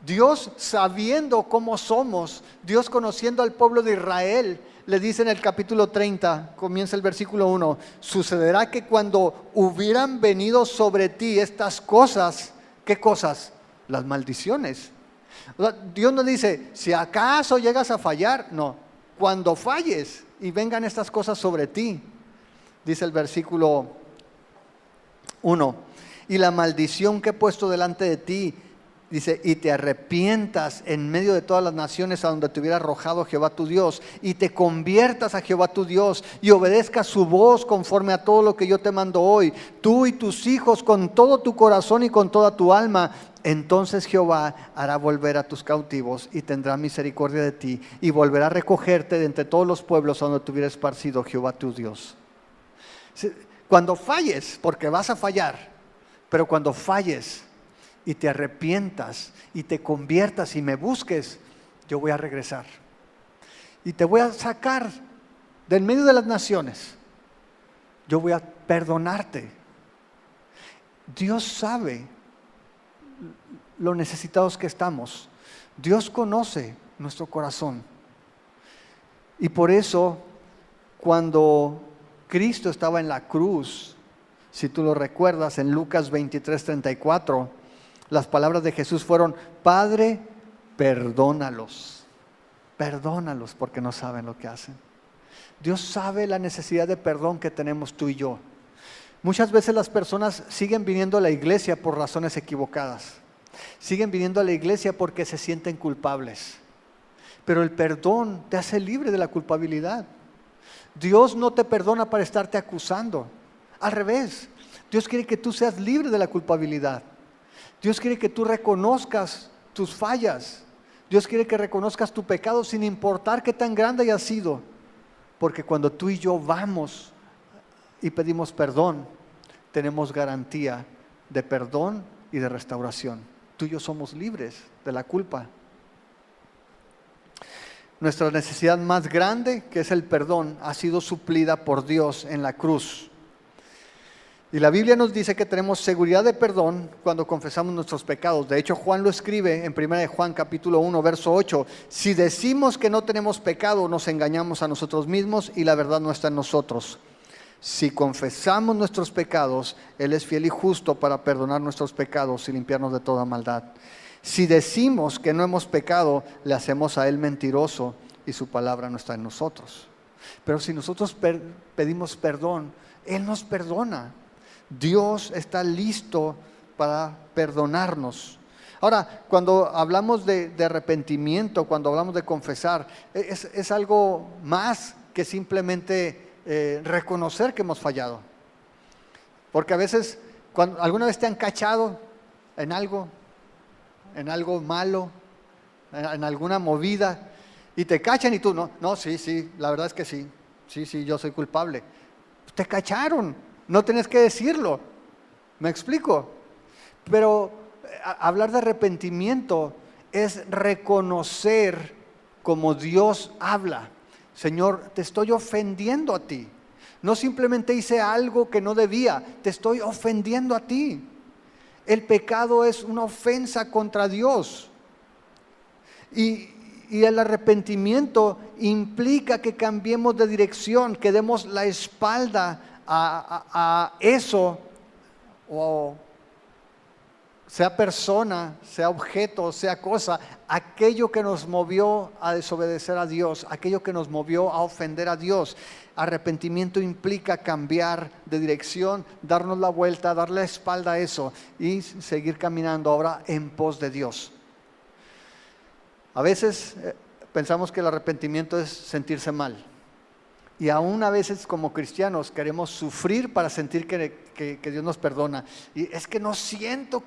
Dios sabiendo cómo somos, Dios conociendo al pueblo de Israel, le dice en el capítulo 30, comienza el versículo 1, sucederá que cuando hubieran venido sobre ti estas cosas, ¿qué cosas? Las maldiciones. O sea, Dios no dice, si acaso llegas a fallar, no, cuando falles y vengan estas cosas sobre ti, dice el versículo 1, y la maldición que he puesto delante de ti, dice, y te arrepientas en medio de todas las naciones a donde te hubiera arrojado Jehová tu Dios, y te conviertas a Jehová tu Dios, y obedezcas su voz conforme a todo lo que yo te mando hoy, tú y tus hijos con todo tu corazón y con toda tu alma, entonces Jehová hará volver a tus cautivos y tendrá misericordia de ti, y volverá a recogerte de entre todos los pueblos a donde te hubiera esparcido Jehová tu Dios. Cuando falles, porque vas a fallar, pero cuando falles y te arrepientas y te conviertas y me busques, yo voy a regresar y te voy a sacar del medio de las naciones. Yo voy a perdonarte. Dios sabe lo necesitados que estamos. Dios conoce nuestro corazón. Y por eso, cuando Cristo estaba en la cruz, si tú lo recuerdas, en Lucas 23:34, las palabras de Jesús fueron, Padre, perdónalos porque no saben lo que hacen. Dios sabe la necesidad de perdón que tenemos tú y yo. Muchas veces las personas siguen viniendo a la iglesia por razones equivocadas. Siguen viniendo a la iglesia porque se sienten culpables. Pero el perdón te hace libre de la culpabilidad. Dios no te perdona para estarte acusando. Al revés, Dios quiere que tú seas libre de la culpabilidad. Dios quiere que tú reconozcas tus fallas. Dios quiere que reconozcas tu pecado sin importar qué tan grande haya sido. Porque cuando tú y yo vamos y pedimos perdón, tenemos garantía de perdón y de restauración. Tú y yo somos libres de la culpa. Nuestra necesidad más grande, que es el perdón, ha sido suplida por Dios en la cruz. Y la Biblia nos dice que tenemos seguridad de perdón cuando confesamos nuestros pecados. De hecho, Juan lo escribe en 1 de Juan capítulo 1, verso 8. Si decimos que no tenemos pecado, nos engañamos a nosotros mismos y la verdad no está en nosotros. Si confesamos nuestros pecados, Él es fiel y justo para perdonar nuestros pecados y limpiarnos de toda maldad. Si decimos que no hemos pecado, le hacemos a Él mentiroso y su palabra no está en nosotros. Pero si nosotros pedimos perdón, Él nos perdona. Dios está listo para perdonarnos. Ahora, cuando hablamos de arrepentimiento, cuando hablamos de confesar, es algo más que simplemente reconocer que hemos fallado. Porque a veces, ¿alguna vez te han cachado en algo malo, en alguna movida, y te cachan y tú, no, sí, la verdad es que sí, yo soy culpable? Te cacharon, no tienes que decirlo, ¿me explico? Pero hablar de arrepentimiento es reconocer como Dios habla. Señor, te estoy ofendiendo a ti. No simplemente hice algo que no debía, te estoy ofendiendo a ti. El pecado es una ofensa contra Dios. Y el arrepentimiento implica que cambiemos de dirección, que demos la espalda a eso, o sea persona, sea objeto, sea cosa, aquello que nos movió a desobedecer a Dios, aquello que nos movió a ofender a Dios. Arrepentimiento implica cambiar de dirección, darnos la vuelta, dar la espalda a eso y seguir caminando ahora en pos de Dios. A veces pensamos que el arrepentimiento es sentirse mal. Y aún a veces como cristianos queremos sufrir para sentir que Dios nos perdona. Y es que no siento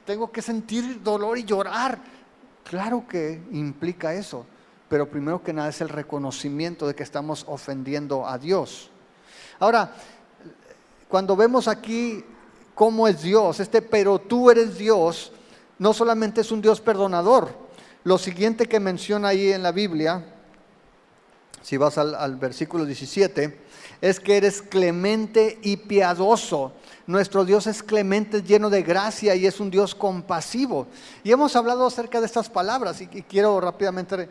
tengo que sentir dolor y llorar. Claro que implica eso, pero primero que nada es el reconocimiento de que estamos ofendiendo a Dios. Ahora, cuando vemos aquí cómo es Dios, pero tú eres Dios, no solamente es un Dios perdonador. Lo siguiente que menciona ahí en la Biblia, si vas al versículo 17, es que eres clemente y piadoso. Nuestro Dios es clemente, es lleno de gracia y es un Dios compasivo. Y hemos hablado acerca de estas palabras y quiero rápidamente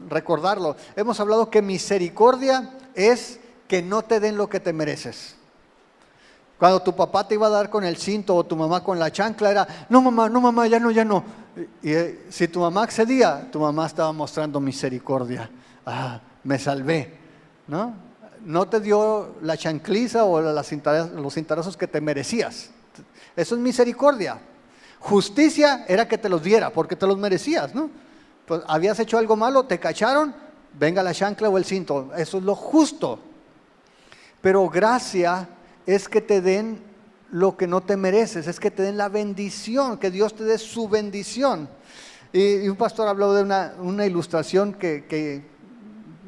recordarlo. Hemos hablado que misericordia es que no te den lo que te mereces. Cuando tu papá te iba a dar con el cinto o tu mamá con la chancla era, no mamá, ya no. Y si tu mamá accedía, tu mamá estaba mostrando misericordia. Me salvé, ¿no? No te dio la chancliza o los cintarazos que te merecías. Eso es misericordia. Justicia era que te los diera porque te los merecías, ¿no? Pues habías hecho algo malo, te cacharon, venga la chancla o el cinto. Eso es lo justo. Pero gracia es que te den lo que no te mereces, es que te den la bendición, que Dios te dé su bendición. Y un pastor habló de una ilustración que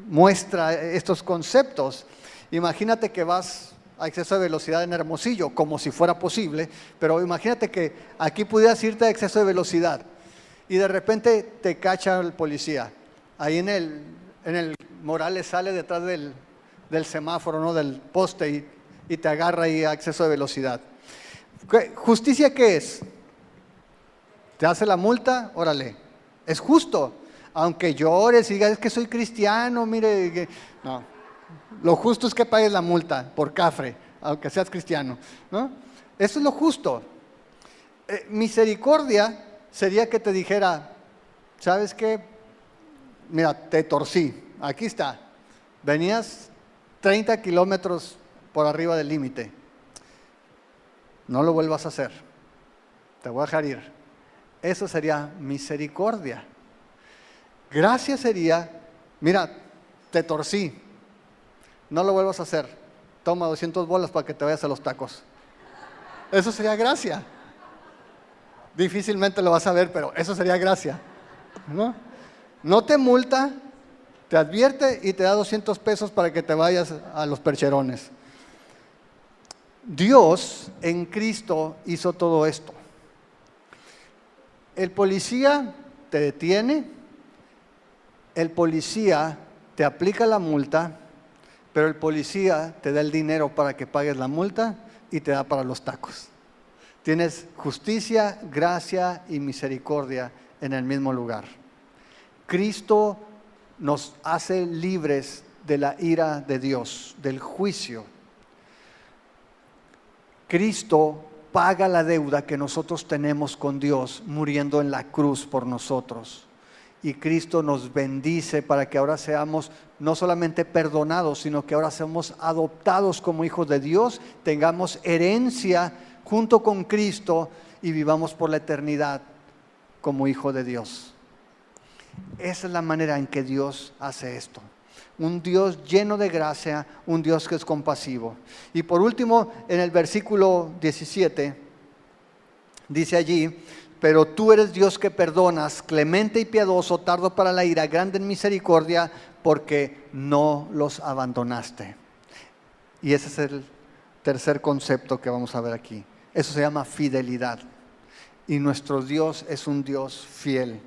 muestra estos conceptos. Imagínate que vas a exceso de velocidad en Hermosillo, como si fuera posible, pero imagínate que aquí pudieras irte a exceso de velocidad y de repente te cacha el policía. Ahí en el Morales sale detrás del semáforo, ¿no? Del poste y te agarra ahí a exceso de velocidad. ¿Justicia qué es? Te hace la multa, órale, es justo. Aunque llores y digas, es que soy cristiano, mire, no. Lo justo es que pagues la multa por cafre, aunque seas cristiano, ¿no? Eso es lo justo. Misericordia sería que te dijera, ¿sabes qué? Mira, te torcí, aquí está. Venías 30 kilómetros por arriba del límite. No lo vuelvas a hacer. Te voy a dejar ir. Eso sería misericordia. Gracia sería, mira, te torcí, no lo vuelvas a hacer, toma 200 bolas para que te vayas a los tacos. Eso sería gracia. Difícilmente lo vas a ver, pero eso sería gracia, ¿no? No te multa, te advierte y te da 200 pesos para que te vayas a los percherones. Dios en Cristo hizo todo esto. El policía te detiene, el policía te aplica la multa, pero el policía te da el dinero para que pagues la multa y te da para los tacos. Tienes justicia, gracia y misericordia en el mismo lugar. Cristo nos hace libres de la ira de Dios, del juicio. Cristo paga la deuda que nosotros tenemos con Dios muriendo en la cruz por nosotros. Y Cristo nos bendice para que ahora seamos no solamente perdonados, sino que ahora seamos adoptados como hijos de Dios, tengamos herencia junto con Cristo y vivamos por la eternidad como hijo de Dios. Esa es la manera en que Dios hace esto. Un Dios lleno de gracia, un Dios que es compasivo. Y por último, en el versículo 17, dice allí: pero tú eres Dios que perdonas, clemente y piadoso, tardo para la ira, grande en misericordia, porque no los abandonaste. Y ese es el tercer concepto que vamos a ver aquí. Eso se llama fidelidad. Y nuestro Dios es un Dios fiel.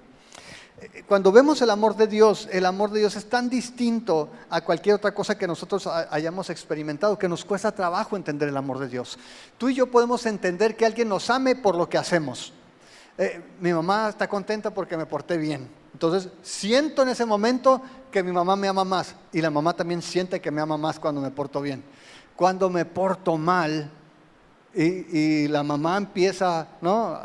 Cuando vemos el amor de Dios es tan distinto a cualquier otra cosa que nosotros hayamos experimentado, que nos cuesta trabajo entender el amor de Dios. Tú y yo podemos entender que alguien nos ame por lo que hacemos. Mi mamá está contenta porque me porté bien. Entonces siento en ese momento que mi mamá me ama más, y la mamá también siente que me ama más cuando me porto bien. Cuando me porto mal y la mamá empieza, ¿no?,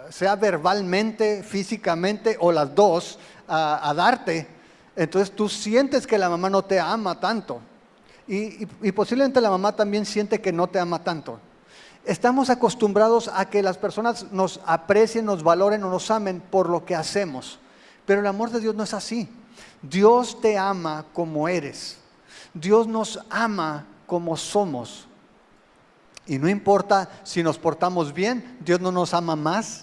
sea verbalmente, físicamente o las dos, a darte, entonces tú sientes que la mamá no te ama tanto, y posiblemente la mamá también siente que no te ama tanto. Estamos acostumbrados a que las personas nos aprecien, nos valoren o nos amen por lo que hacemos, pero el amor de Dios no es así. Dios te ama como eres. Dios nos ama como somos, y no importa si nos portamos bien, Dios no nos ama más.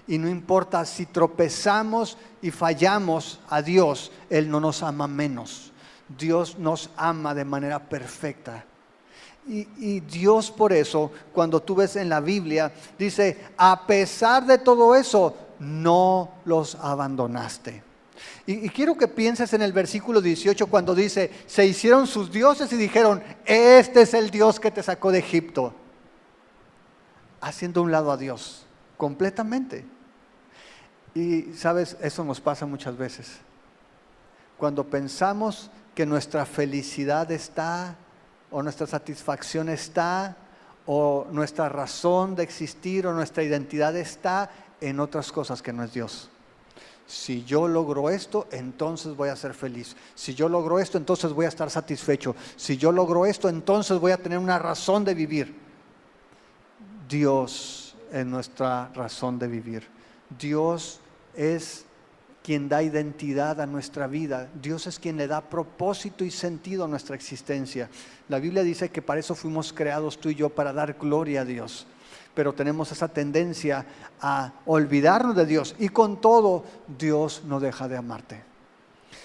Y no importa si tropezamos y fallamos a Dios, Él no nos ama menos. Dios nos ama de manera perfecta. Y Dios, por eso, cuando tú ves en la Biblia, dice: a pesar de todo eso, no los abandonaste. Y quiero que pienses en el versículo 18 cuando dice: se hicieron sus dioses y dijeron: este es el Dios que te sacó de Egipto. Haciendo a un lado a Dios completamente. Y sabes, eso nos pasa muchas veces. Cuando pensamos que nuestra felicidad está, o nuestra satisfacción está, o nuestra razón de existir, o nuestra identidad está en otras cosas que no es Dios. Si yo logro esto, entonces voy a ser feliz. Si yo logro esto, entonces voy a estar satisfecho. Si yo logro esto, entonces voy a tener una razón de vivir. Dios es nuestra razón de vivir. Dios es quien da identidad a nuestra vida. Dios es quien le da propósito y sentido a nuestra existencia. La Biblia dice que para eso fuimos creados tú y yo, para dar gloria a Dios. Pero tenemos esa tendencia a olvidarnos de Dios, y con todo Dios no deja de amarte.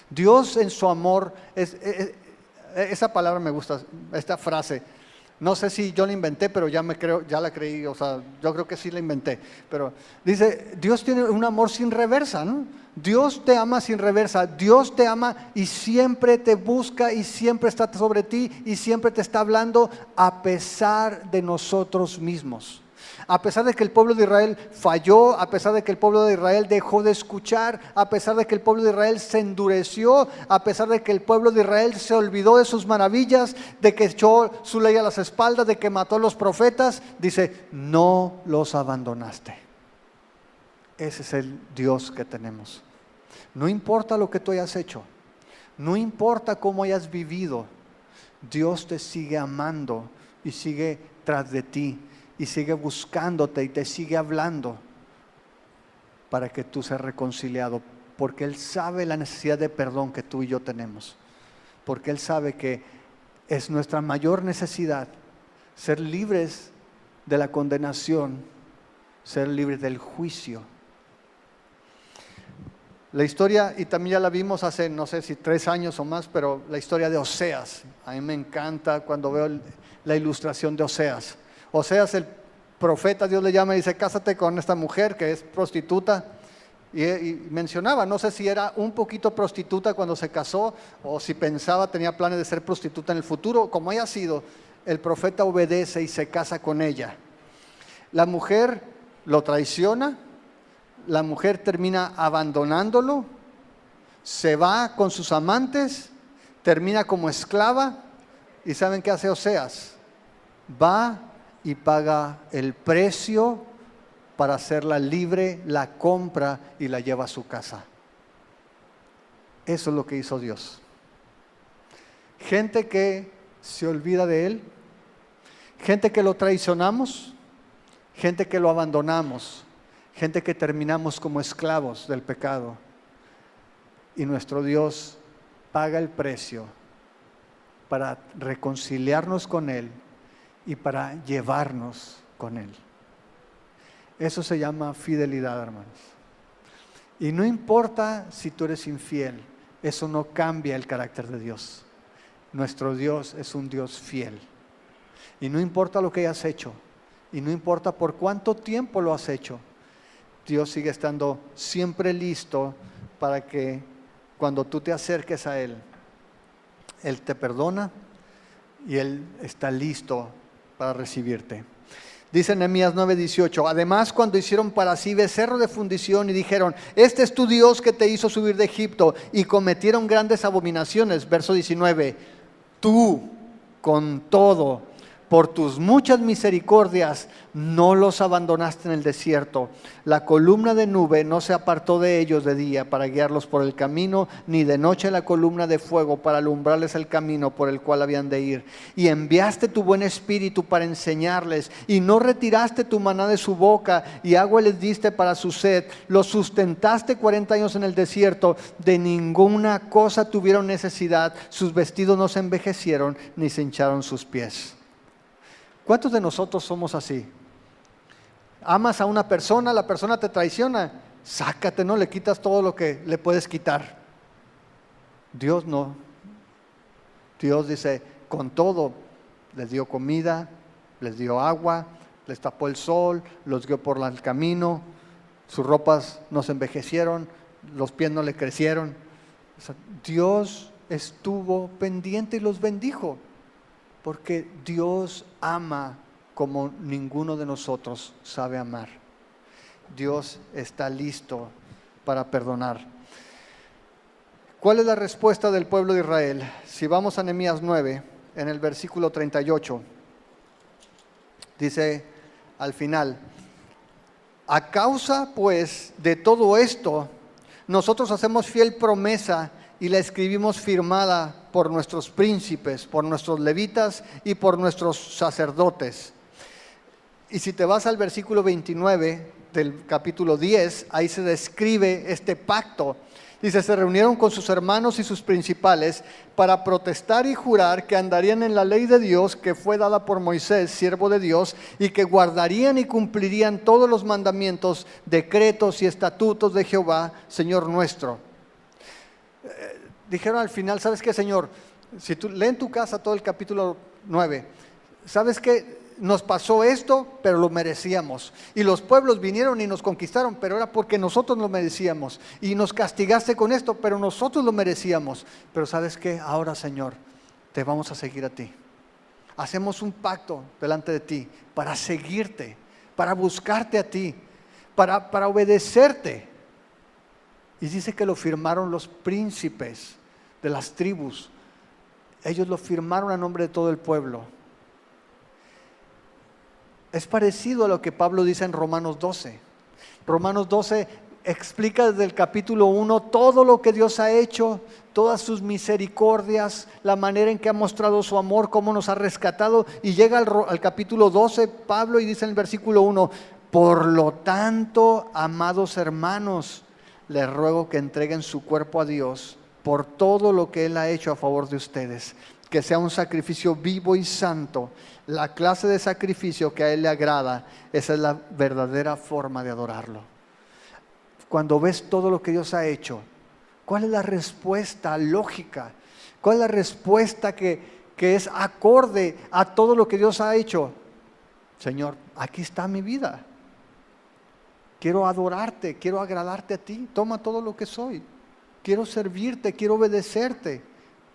Dios en su amor, esa palabra me gusta, esta frase. No sé si yo la inventé, pero ya la creí, o sea, yo creo que sí la inventé. Pero dice: Dios tiene un amor sin reversa, ¿no? Dios te ama sin reversa. Dios te ama y siempre te busca y siempre está sobre ti y siempre te está hablando, a pesar de nosotros mismos. A pesar de que el pueblo de Israel falló, a pesar de que el pueblo de Israel dejó de escuchar, a pesar de que el pueblo de Israel se endureció, a pesar de que el pueblo de Israel se olvidó de sus maravillas, de que echó su ley a las espaldas, de que mató a los profetas, dice: no los abandonaste. Ese es el Dios que tenemos. No importa lo que tú hayas hecho, no importa cómo hayas vivido, Dios te sigue amando y sigue tras de ti. Y sigue buscándote y te sigue hablando para que tú seas reconciliado, porque Él sabe la necesidad de perdón que tú y yo tenemos, porque Él sabe que es nuestra mayor necesidad ser libres de la condenación, ser libres del juicio. La historia, y también ya la vimos hace no sé si 3 años o más, pero la historia de Oseas, a mí me encanta cuando veo la ilustración de Oseas. Oseas, el profeta, Dios le llama y dice: cásate con esta mujer que es prostituta. Y mencionaba, no sé si era un poquito prostituta cuando se casó, o si pensaba, tenía planes de ser prostituta en el futuro. Como haya sido, el profeta obedece y se casa con ella. La mujer lo traiciona, la mujer termina abandonándolo, se va con sus amantes, termina como esclava. ¿Y saben qué hace Oseas? Va y paga el precio para hacerla libre, la compra y la lleva a su casa. Eso es lo que hizo Dios. Gente que se olvida de Él, gente que lo traicionamos, gente que lo abandonamos, gente que terminamos como esclavos del pecado. Y nuestro Dios paga el precio para reconciliarnos con Él y para llevarnos con Él. Eso se llama fidelidad, hermanos. Y no importa si tú eres infiel, eso no cambia el carácter de Dios. Nuestro Dios es un Dios fiel. Y no importa lo que hayas hecho, y no importa por cuánto tiempo lo has hecho, Dios sigue estando siempre listo para que cuando tú te acerques a Él, Él te perdona y Él está listo para recibirte. Dice Nehemías 9:18, además cuando hicieron para sí becerro de fundición y dijeron, este es tu Dios que te hizo subir de Egipto, y cometieron grandes abominaciones, verso 19, tú con todo, por tus muchas misericordias, no los abandonaste en el desierto. La columna de nube no se apartó de ellos de día para guiarlos por el camino, ni de noche la columna de fuego para alumbrarles el camino por el cual habían de ir. Y enviaste tu buen espíritu para enseñarles, y no retiraste tu maná de su boca, y agua les diste para su sed. Los sustentaste 40 años en el desierto, de ninguna cosa tuvieron necesidad, sus vestidos no se envejecieron, ni se hincharon sus pies. ¿Cuántos de nosotros somos así? Amas a una persona, la persona te traiciona, sácate, ¿no? Le quitas todo lo que le puedes quitar. Dios no. Dios dice, con todo, les dio comida, les dio agua, les tapó el sol, los guió por el camino, sus ropas no se envejecieron, los pies no le crecieron. O sea, Dios estuvo pendiente y los bendijo. Porque Dios ama como ninguno de nosotros sabe amar. Dios está listo para perdonar. ¿Cuál es la respuesta del pueblo de Israel? Si vamos a Nehemías 9, en el versículo 38, dice al final, a causa pues de todo esto, nosotros hacemos fiel promesa y la escribimos firmada por nuestros príncipes, por nuestros levitas y por nuestros sacerdotes. Y si te vas al versículo 29 del capítulo 10, ahí se describe este pacto. Dice, se reunieron con sus hermanos y sus principales para protestar y jurar que andarían en la ley de Dios que fue dada por Moisés, siervo de Dios, y que guardarían y cumplirían todos los mandamientos, decretos y estatutos de Jehová, Señor nuestro. Dijeron al final, ¿sabes qué, Señor? Si tú lee en tu casa todo el capítulo 9, ¿sabes qué? Nos pasó esto, pero lo merecíamos. Y los pueblos vinieron y nos conquistaron, pero era porque nosotros lo merecíamos. Y nos castigaste con esto, pero nosotros lo merecíamos. Pero ¿sabes qué? Ahora, Señor, te vamos a seguir a ti. Hacemos un pacto delante de ti para seguirte, para buscarte a ti, para obedecerte. Y dice que lo firmaron los príncipes de las tribus. Ellos lo firmaron a nombre de todo el pueblo. Es parecido a lo que Pablo dice en Romanos 12. Romanos 12 explica desde el capítulo 1 todo lo que Dios ha hecho, todas sus misericordias, la manera en que ha mostrado su amor, cómo nos ha rescatado. Y llega al capítulo 12 Pablo y dice en el versículo 1, por lo tanto, amados hermanos, les ruego que entreguen su cuerpo a Dios por todo lo que Él ha hecho a favor de ustedes, que sea un sacrificio vivo y santo, la clase de sacrificio que a Él le agrada. Esa es la verdadera forma de adorarlo. Cuando ves todo lo que Dios ha hecho, ¿cuál es la respuesta lógica? ¿Cuál es la respuesta que es acorde a todo lo que Dios ha hecho? Señor, aquí está mi vida. Quiero adorarte, quiero agradarte a ti. Toma todo lo que soy. Quiero servirte, quiero obedecerte.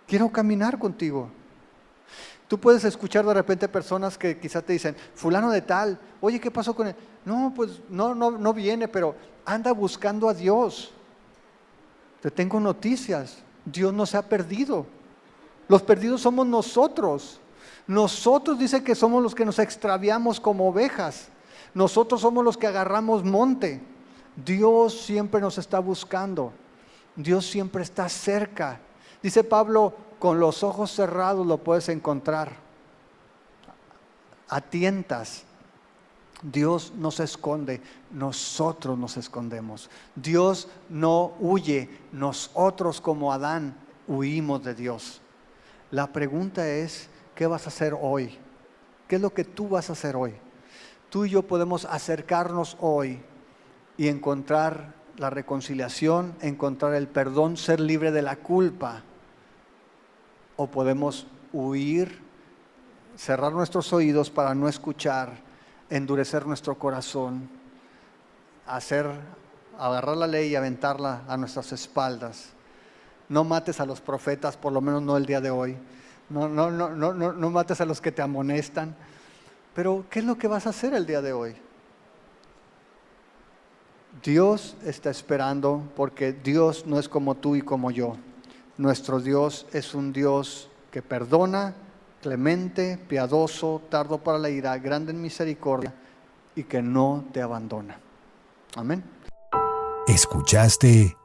Quiero caminar contigo. Tú puedes escuchar de repente personas que quizás te dicen, fulano de tal, oye, ¿qué pasó con él? No, pues no viene, pero anda buscando a Dios. Te tengo noticias, Dios no se ha perdido. Los perdidos somos nosotros. Nosotros dice que somos los que nos extraviamos como ovejas. Nosotros somos los que agarramos monte. Dios siempre nos está buscando. Dios siempre está cerca. Dice Pablo, con los ojos cerrados lo puedes encontrar. A tientas. Dios no se esconde, nosotros nos escondemos. Dios no huye, nosotros como Adán huimos de Dios. La pregunta es, ¿qué vas a hacer hoy? ¿Qué es lo que tú vas a hacer hoy? Tú y yo podemos acercarnos hoy y encontrar la reconciliación, encontrar el perdón, ser libre de la culpa. O podemos huir, cerrar nuestros oídos para no escuchar, endurecer nuestro corazón, agarrar la ley y aventarla a nuestras espaldas. No mates a los profetas, por lo menos no el día de hoy. No mates a los que te amonestan. Pero ¿qué es lo que vas a hacer el día de hoy? Dios está esperando, porque Dios no es como tú y como yo. Nuestro Dios es un Dios que perdona, clemente, piadoso, tardo para la ira, grande en misericordia y que no te abandona. Amén. Escuchaste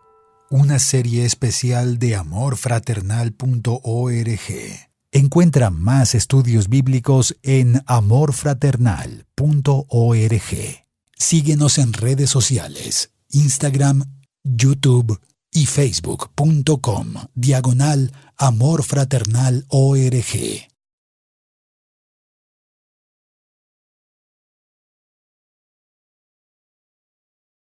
una serie especial de amorfraternal.org. Encuentra más estudios bíblicos en amorfraternal.org. Síguenos en redes sociales, Instagram, YouTube y Facebook.com/amorfraternal.org.